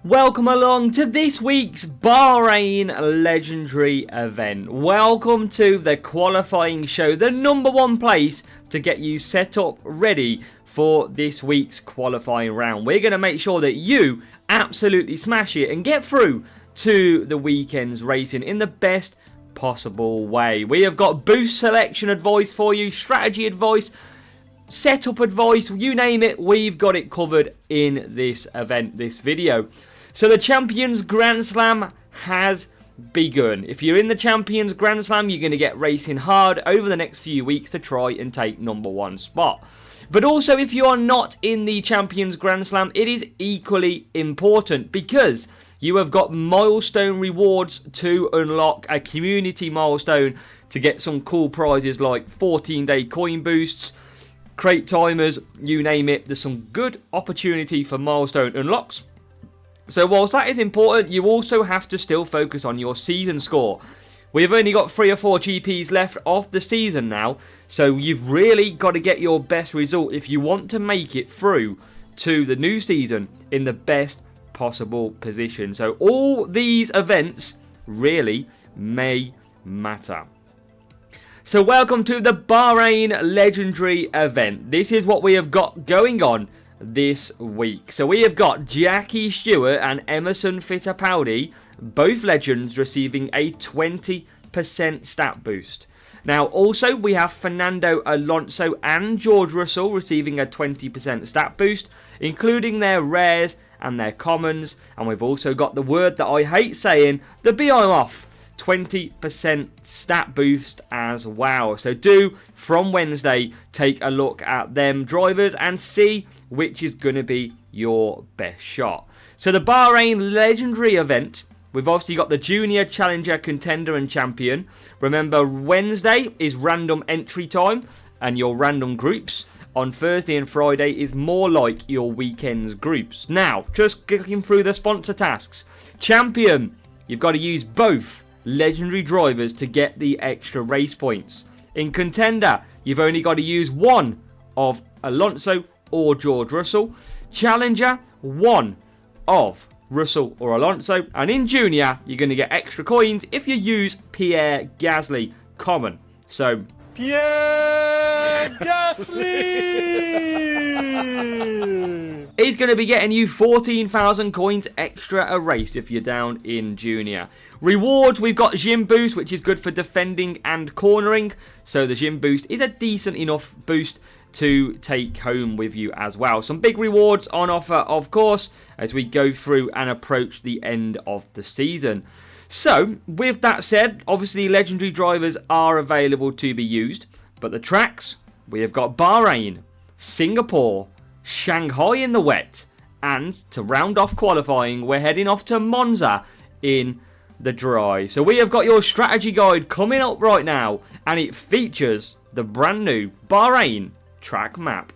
Welcome along to this week's Bahrain Legendary event. Welcome to the qualifying show, the #1 place to get you set up ready for this week's qualifying round. We're going to make sure that you absolutely smash it and get through to the weekend's racing in the best possible way. We have got boost selection advice for you, strategy advice, setup advice, you name it, we've got it covered in this event, this video. So the Champions Grand Slam has begun. If you're in the Champions Grand Slam, you're going to get racing hard over the next few weeks to try and take #1 spot. But also, if you are not in the Champions Grand Slam, it is equally important because you have got milestone rewards to unlock, a community milestone to get some cool prizes like 14-day coin boosts, crate timers, you name it. There's some good opportunity for milestone unlocks. So whilst that is important, you also have to still focus on your season score. We've only got 3 or 4 GPs left of the season now, so you've really got to get your best result if you want to make it through to the new season in the best possible position. So all these events really may matter. So welcome to the Bahrain Legendary event. This is what we have got going on this week. So we have got Jackie Stewart and Emerson Fittipaldi, both legends, receiving a 20% stat boost. Now also we have Fernando Alonso and George Russell receiving a 20% stat boost, including their rares and their commons. And we've also got the word that I hate saying, the Behemoth, 20% stat boost as well. So do, from Wednesday, take a look at them drivers and see which is going to be your best shot. So the Bahrain Legendary event, we've obviously got the Junior, Challenger, Contender and Champion. Remember, Wednesday is random entry time and your random groups. On Thursday and Friday is more like your weekend's groups. Now, just clicking through the sponsor tasks. Champion, you've got to use both legendary drivers to get the extra race points. In Contender, you've only got to use one of Alonso or George Russell. Challenger, one of Russell or Alonso. And in Junior, you're going to get extra coins if you use Pierre Gasly common. So, Pierre Gasly! He's going to be getting you 14,000 coins extra a race if you're down in Junior. Rewards, we've got Gym Boost, which is good for defending and cornering. So the Gym Boost is a decent enough boost to take home with you as well. Some big rewards on offer, of course, as we go through and approach the end of the season. So, with that said, obviously legendary drivers are available to be used. But the tracks, we have got Bahrain, Singapore, Shanghai in the wet, and to round off qualifying, we're heading off to Monza in the dry. So we have got your strategy guide coming up right now, and it features the brand new Bahrain track map.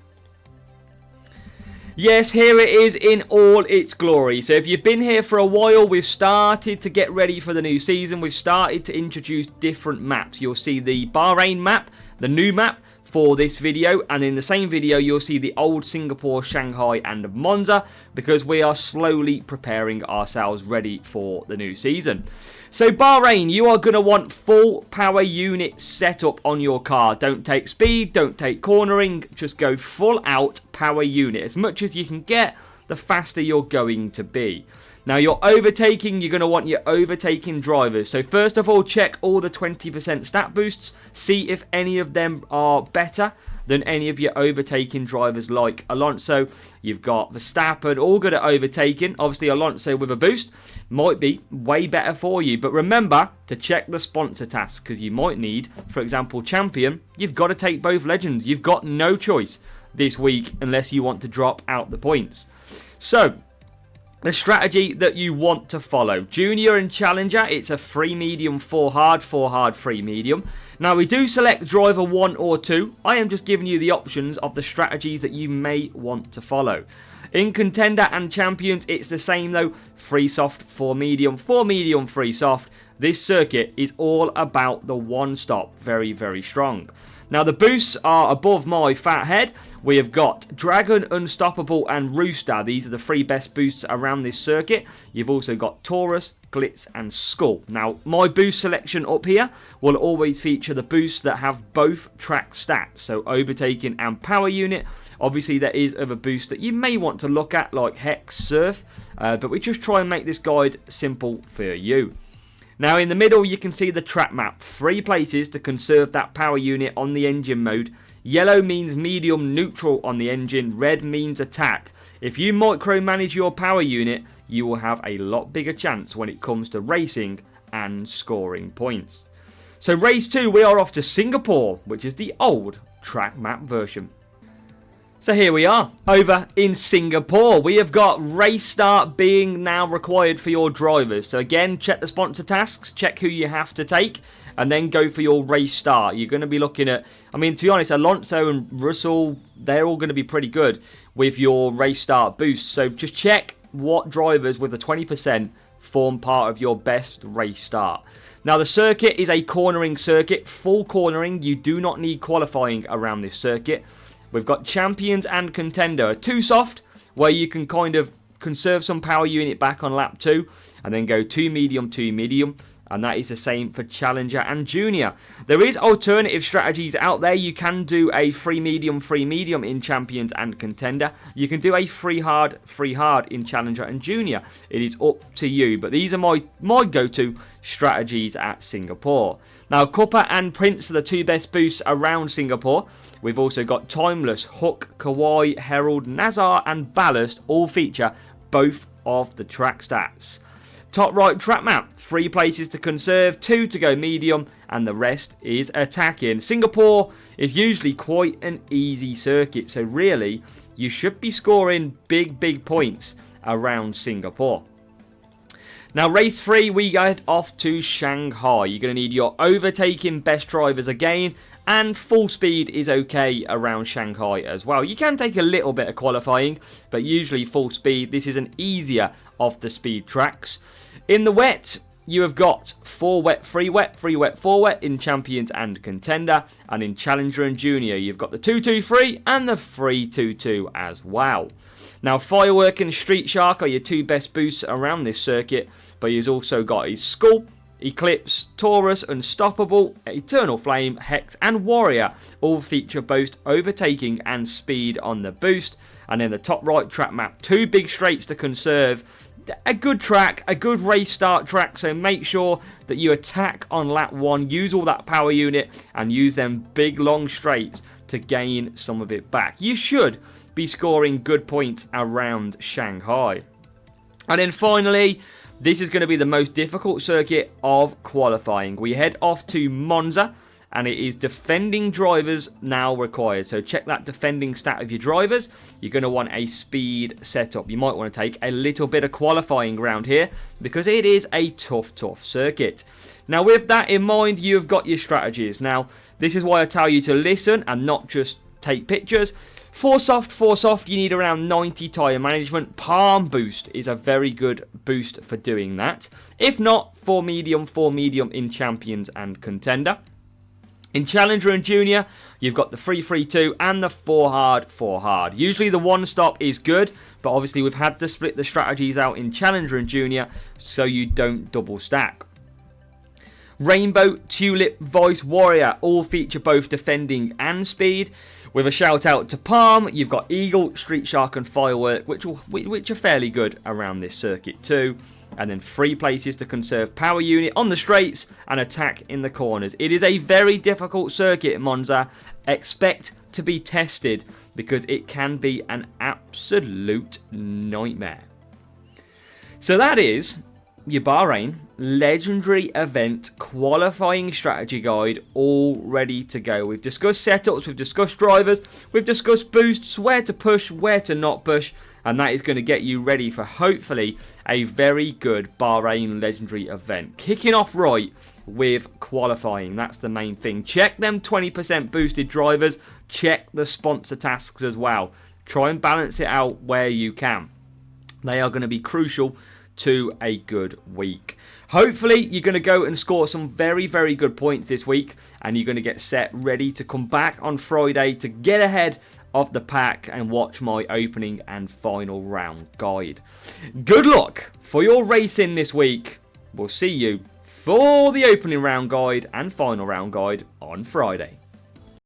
Yes, here it is in all its glory. So if you've been here for a while, we've started to get ready for the new season. We've started to introduce different maps. You'll see the Bahrain map, the new map for this video, and in the same video you'll see the old Singapore, Shanghai and Monza, because we are slowly preparing ourselves ready for the new season. So Bahrain, you are going to want full power unit setup on your car. Don't take speed, don't take cornering, just go full out power unit. As much as you can get, the faster you're going to be. Now you're overtaking, you're going to want your overtaking drivers. So first of all, check all the 20% stat boosts. See if any of them are better than any of your overtaking drivers like Alonso. You've got Verstappen, all good at overtaking. Obviously Alonso with a boost might be way better for you. But remember to check the sponsor tasks because you might need, for example, Champion. You've got to take both legends. You've got no choice this week unless you want to drop out the points. So, the strategy that you want to follow. Junior and Challenger, it's a 3 medium, 4 hard, 4 hard, 3 medium. Now we do select driver 1 or 2. I am just giving you the options of the strategies that you may want to follow. In Contender and Champions, it's the same though. 3 soft, 4 medium, 4 medium, 3 soft. this circuit is all about the one stop. Very, very strong. Now, the boosts are above my fat head. We have got Dragon, Unstoppable, and Rooster. These are the 3 best boosts around this circuit. You've also got Taurus, Glitz, and Skull. Now, my boost selection up here will always feature the boosts that have both track stats, so overtaking and power unit. Obviously, there is other boosts that you may want to look at, like Hex, Surf, but we just try and make this guide simple for you. Now, in the middle, you can see the track map. 3 places to conserve that power unit on the engine mode. Yellow means medium neutral on the engine. Red means attack. If you micromanage your power unit, you will have a lot bigger chance when it comes to racing and scoring points. So race 2, we are off to Singapore, which is the old track map version. So here we are, over in Singapore. We have got race start being now required for your drivers. So again, check the sponsor tasks, check who you have to take, and then go for your race start. You're going to be looking at, I mean, to be honest, Alonso and Russell, they're all going to be pretty good with your race start boost. So just check what drivers with the 20% form part of your best race start. Now, the circuit is a cornering circuit, full cornering. You do not need qualifying around this circuit. We've got Champions and Contender. 2 soft, where you can kind of conserve some power unit back on lap 2, and then go 2 medium, 2 medium. And that is the same for Challenger and Junior. There is alternative strategies out there. You can do a 3 medium in Champions and Contender. You can do a 3 hard in Challenger and Junior. It is up to you. But these are my go-to strategies at Singapore. Now, Cuppa and Prince are the 2 best boosts around Singapore. We've also got Timeless, Hook, Kawhi, Herald, Nazar, and Ballast all feature both of the track stats. Top right track map, 3 places to conserve, 2 to go medium, and the rest is attacking. Singapore is usually quite an easy circuit, so really, you should be scoring big points around Singapore. Now, race 3, we get off to Shanghai. You're going to need your overtaking best drivers again, and full speed is okay around Shanghai as well. You can take a little bit of qualifying, but usually full speed. This is an easier off the speed tracks. In the wet, you have got 4 wet, 3 wet, 3 wet, 4 wet in Champions and Contender. And in Challenger and Junior, you've got the 2-2-3 and the 3-2-2 as well. Now, Firework and Street Shark are your 2 best boosts around this circuit, but you've also got his Skull, Eclipse, Taurus, Unstoppable, Eternal Flame, Hex, and Warrior all feature both overtaking and speed on the boost. And in the top right track map, 2 big straights to conserve. A good track, a good race start track, so make sure that you attack on lap 1, use all that power unit, and use them big long straights to gain some of it back. You should be scoring good points around Shanghai. And then finally, this is going to be the most difficult circuit of qualifying. We head off to Monza, and it is defending drivers now required. So check that defending stat of your drivers. You're going to want a speed setup. You might want to take a little bit of qualifying around here because it is a tough circuit. Now, with that in mind, you've got your strategies. Now, this is why I tell you to listen and not just take pictures. 4 soft, you need around 90 tyre management. Palm boost is a very good boost for doing that. If not, 4 medium in Champions and Contender. In Challenger and Junior, you've got the 3-3-2 and the 4 hard. Usually the 1 stop is good, but obviously we've had to split the strategies out in Challenger and Junior so you don't double stack. Rainbow, Tulip, Voice, Warrior all feature both defending and speed. With a shout out to Palm, you've got Eagle, Street Shark and Firework, which are fairly good around this circuit too. And then 3 places to conserve power unit on the straights and attack in the corners. It is a very difficult circuit at Monza. Expect to be tested because it can be an absolute nightmare. So that is your Bahrain Legendary Event qualifying strategy guide all ready to go. We've discussed setups, we've discussed drivers, we've discussed boosts, where to push, where to not push, and that is going to get you ready for hopefully a very good Bahrain Legendary Event. Kicking off right with qualifying, that's the main thing. Check them 20% boosted drivers, check the sponsor tasks as well. Try and balance it out where you can. They are going to be crucial to a good week. Hopefully, you're going to go and score some very, very good points this week, and you're going to get set ready to come back on Friday to get ahead of the pack and watch my opening and final round guide. Good luck for your racing this week. We'll see you for the opening round guide and final round guide on Friday.